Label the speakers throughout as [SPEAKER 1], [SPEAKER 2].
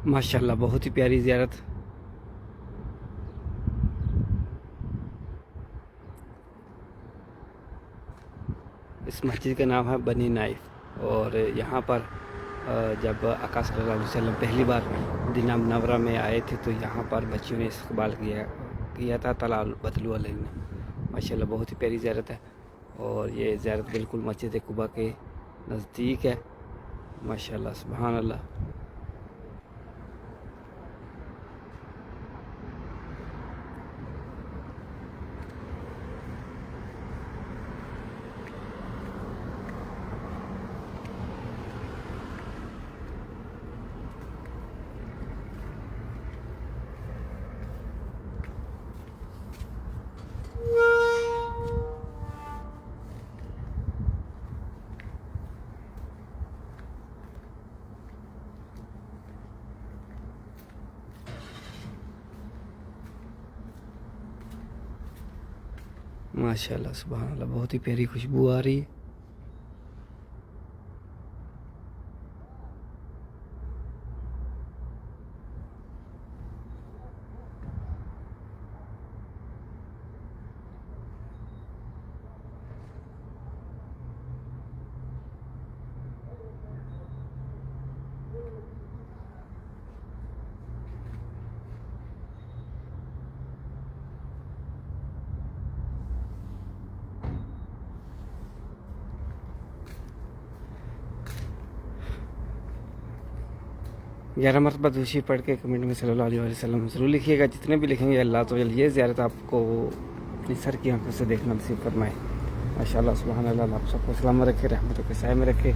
[SPEAKER 1] माशाल्लाह बहुत ही प्यारी ज़ियारत। इस मस्जिद का नाम है बनी नाइफ। और यहाँ पर जब आका सल्लल्लाहु अलैहि वसल्लम पहली बार मदीना मुनव्वरा में आए थे तो यहाँ पर बच्चियों ने इस्तकबाल किया था तलाल बदलू अलैहि ने। माशाल्लाह बहुत ही प्यारी ज़ियारत है। और ये ज़ियारत बिल्कुल मस्जिद कुबा के नज़दीक है। माशाल्लाह सुभान अल्लाह। माशाल्लाह सुभान अल्लाह बहुत ही प्यारी खुशबू आ रही है। ग्यारह मरतबा दूसरी पढ़ के कमेंट में सल्लल्लाहु अलैहि वसल्लम ज़रूर लिखिएगा। जितने भी लिखेंगे अल्लाह तो ये ज़ियारत आपको अपनी सर की आंखों से देखना नसीब फरमाए। माशाल्लाह सुभान अल्लाह। आप सबको सलामत रखे, रहमतों के साए में रखे।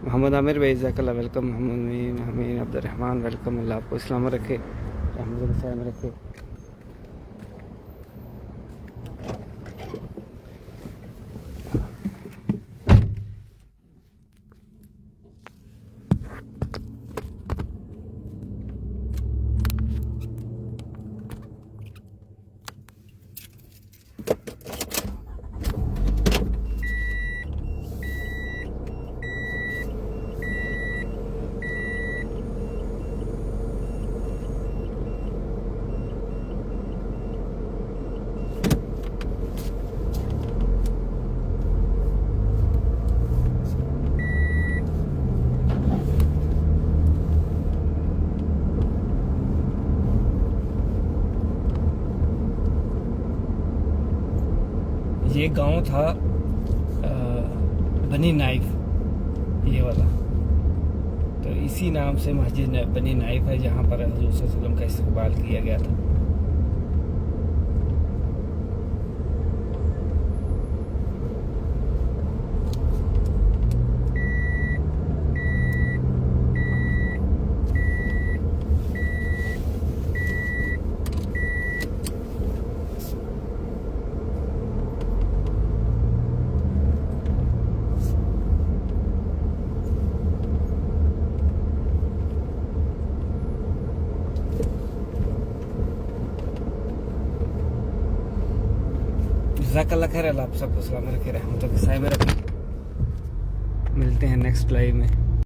[SPEAKER 1] मोहम्मद आमिर भाई जज़ाकल्लाह वेलकम। मोहम्मद हमीन अब्दुर्रहमान वेलकम। अल्लाह आपको सलामत रखे, रहमतों के साए में रखे। ये गांव था बनी नाइफ, ये वाला। तो इसी नाम से मस्जिद बनी नाइफ है जहाँ पर हुज़ूर सल्लल्लाहु अलैहि वसल्लम का इस्तकबाल किया गया था। जज़ाकल्लाह खैर। अल्लाह आप सबको सलामत रखे, रहमतों के साए में रखे। मिलते हैं नेक्स्ट लाइव में।